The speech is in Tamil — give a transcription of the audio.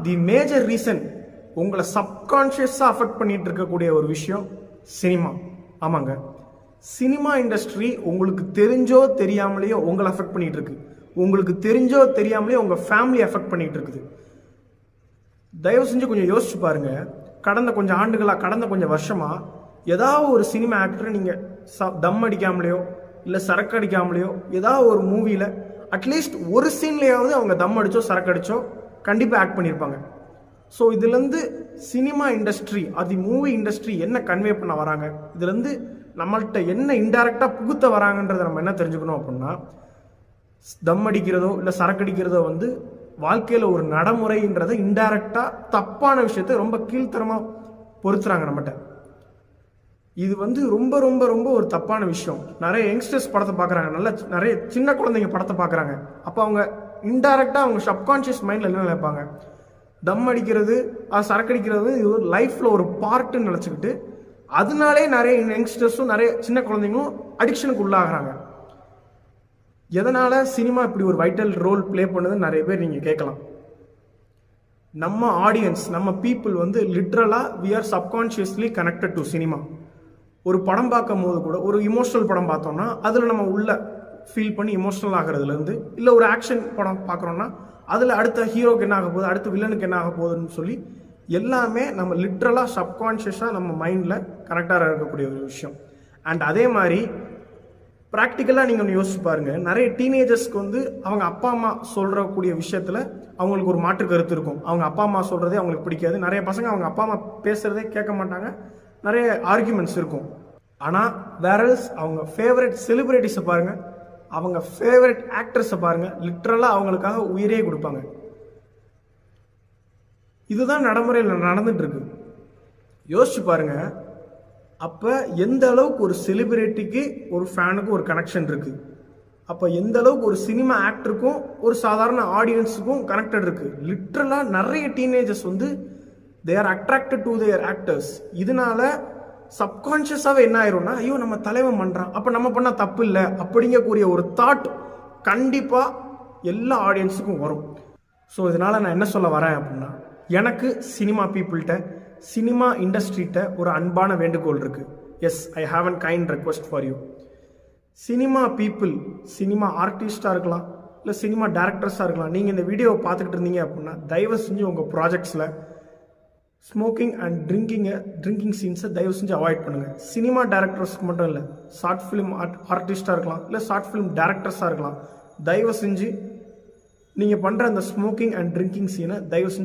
தி மேஜர் ரீசன் உங்களை சப்கான்ஷியஸாக அஃபெக்ட் பண்ணிட்டு இருக்கக்கூடிய ஒரு விஷயம் சினிமா. ஆமாங்க, சினிமா இண்டஸ்ட்ரி உங்களுக்கு தெரிஞ்சோ தெரியாமலேயோ உங்களை அஃபெக்ட் பண்ணிட்டு இருக்கு. உங்களுக்கு தெரிஞ்சோ தெரியாமலேயோ உங்கள் ஃபேமிலி அஃபெக்ட் பண்ணிட்டு இருக்குது. தயவு செஞ்சு கொஞ்சம் யோசிச்சு பாருங்க. கடந்த கொஞ்சம் ஆண்டுகளாக, கடந்த கொஞ்சம் வருஷமாக ஏதாவது ஒரு சினிமா ஆக்டர் நீங்கள் தம் அடிக்காமலையோ இல்லை சரக்கு அடிக்காமலையோ ஏதாவது ஒரு மூவியில் அட்லீஸ்ட் ஒரு சீன்லையாவது அவங்க தம் அடிச்சோ சரக்கு அடிச்சோ கண்டிப்பாக ஆக்ட் பண்ணியிருப்பாங்க. ஸோ இதுலேருந்து சினிமா இண்டஸ்ட்ரி, அது மூவி இண்டஸ்ட்ரி என்ன கன்வே பண்ண வராங்க, இதுலேருந்து நம்மள்கிட்ட என்ன இன்டைரக்டாக புகுத்த வராங்கன்றதை நம்ம என்ன தெரிஞ்சுக்கணும் அப்படின்னா, தம் அடிக்கிறதோ இல்லை சரக்கு அடிக்கிறதோ வந்து வாழ்க்கையில் ஒரு நடைமுறைன்றதை இன்டைரக்டாக தப்பான விஷயத்தை ரொம்ப கீழ்த்தரமாக பொறுத்துறாங்க நம்மகிட்ட. இது வந்து ரொம்ப ரொம்ப ரொம்ப ஒரு தப்பான விஷயம். நிறைய யங்ஸ்டர்ஸ் படத்தை பார்க்குறாங்க, நிறைய சின்ன குழந்தைங்க படத்தை பார்க்குறாங்க. அப்போ அவங்க இன்டைரக்டாக அவங்க சப்கான்ஷியஸ் மைண்டில் என்ன நினைப்பாங்க, தம் அடிக்கிறது சரக்கு அடிக்கிறது இது ஒரு லைஃப்பில் ஒரு பார்ட்டுன்னு நினச்சிக்கிட்டு அதனாலே நிறைய யங்ஸ்டர்ஸும் நிறைய சின்ன குழந்தைங்களும் அடிக்ஷனுக்கு உள்ளாகிறாங்க. எதனால் சினிமா இப்படி ஒரு வைட்டல் ரோல் ப்ளே பண்ணுதுன்னு நிறைய பேர் நீங்கள் கேட்கலாம். நம்ம ஆடியன்ஸ், நம்ம பீப்புள் வந்து லிட்ரலாக we are subconsciously connected to cinema. ஒரு படம் பார்க்கும் போது கூட, ஒரு இமோஷனல் படம் பார்த்தோம்னா அதில் நம்ம உள்ள ஃபீல் பண்ணி இமோஷனல் ஆகிறதுலேருந்து, இல்லை ஒரு ஆக்ஷன் படம் பார்க்குறோன்னா அதில் அடுத்த ஹீரோக்கு என்ன ஆக போகுது, அடுத்த வில்லனுக்கு என்ன ஆக போகுதுன்னு சொல்லி எல்லாமே நம்ம லிட்ரலாக சப்கான்ஷியஸாக நம்ம மைண்டில் கனெக்டாக இருக்கக்கூடிய ஒரு விஷயம். அண்ட் அதே மாதிரி ப்ராக்டிக்கலாக நீங்கள் ஒன்று யோசிச்சு பாருங்கள். நிறைய டீனேஜர்ஸ்க்கு வந்து அவங்க அப்பா அம்மா சொல்கிறக்கூடிய விஷயத்தில் அவங்களுக்கு ஒரு மாற்று கருத்து இருக்கும். அவங்க அப்பா அம்மா சொல்கிறதே அவங்களுக்கு பிடிக்காது. நிறைய பசங்க அவங்க அப்பா அம்மா பேசுகிறதே கேட்க மாட்டாங்க. நிறைய ஆர்கியூமெண்ட்ஸ் இருக்கும். ஆனால் வேறல்ஸ் அவங்க ஃபேவரட் செலிபிரிட்டிஸை பாருங்கள், அவங்க ஃபேவரட் ஆக்டர்ஸை பாருங்கள், லிட்ரலாக அவங்களுக்காக உயிரே கொடுப்பாங்க. இதுதான் நடைமுறையில் நடந்துட்டு இருக்கு. யோசிச்சு பாருங்க. அப்போ எந்த அளவுக்கு ஒரு செலிபிரிட்டிக்கு ஒரு ஃபேனுக்கு ஒரு கனெக்ஷன் இருக்கு, அப்போ எந்த அளவுக்கு ஒரு சினிமா ஆக்டருக்கும் ஒரு சாதாரண ஆடியன்ஸுக்கும் கனெக்டட் இருக்கு. லிட்ரலாக நிறைய டீனேஜர்ஸ் வந்து they are attracted to their actors. இதனால சப்கான்ஷியஸாகவே என்ன ஆயிரும்னா, ஐயோ நம்ம தலைவன் பண்ணுறான், அப்போ நம்ம பண்ணால் தப்பு இல்லை அப்படிங்கக்கூடிய ஒரு தாட் கண்டிப்பாக எல்லா ஆடியன்ஸுக்கும் வரும். ஸோ இதனால் நான் என்ன சொல்ல வரேன் அப்படின்னா, எனக்கு சினிமா பீப்புள்கிட்ட, சினிமா இண்டஸ்ட்ரிகிட்ட ஒரு அன்பான வேண்டுகோள் இருக்குது. Yes, I have an kind request for you. Cinema people, cinema ஆர்டிஸ்டாக இருக்கலாம், இல்லை சினிமா டேரக்டர்ஸாக இருக்கலாம், நீங்கள் இந்த வீடியோவை பார்த்துக்கிட்டு இருந்தீங்க அப்படின்னா தயவு செஞ்சு உங்கள் ப்ராஜெக்ட்ஸில் ஸ்மோக்கிங் அண்ட் ட்ரிங்கிங் சீன்ஸை தயவு செஞ்சு அவாய்ட் பண்ணுங்கள். சினிமா டேரக்டர்ஸ்க்கு மட்டும் இல்லை, ஷார்ட் ஃபிலிம் ஆர்டிஸ்டாக இருக்கலாம், இல்லை ஷார்ட் ஃபிலிம் டேரக்டர்ஸாக இருக்கலாம், தயவு செஞ்சு நீங்கள் பண்ணுற அந்த ஸ்மோக்கிங் அண்ட் ட்ரிங்கிங் சீனை தயவு செஞ்சு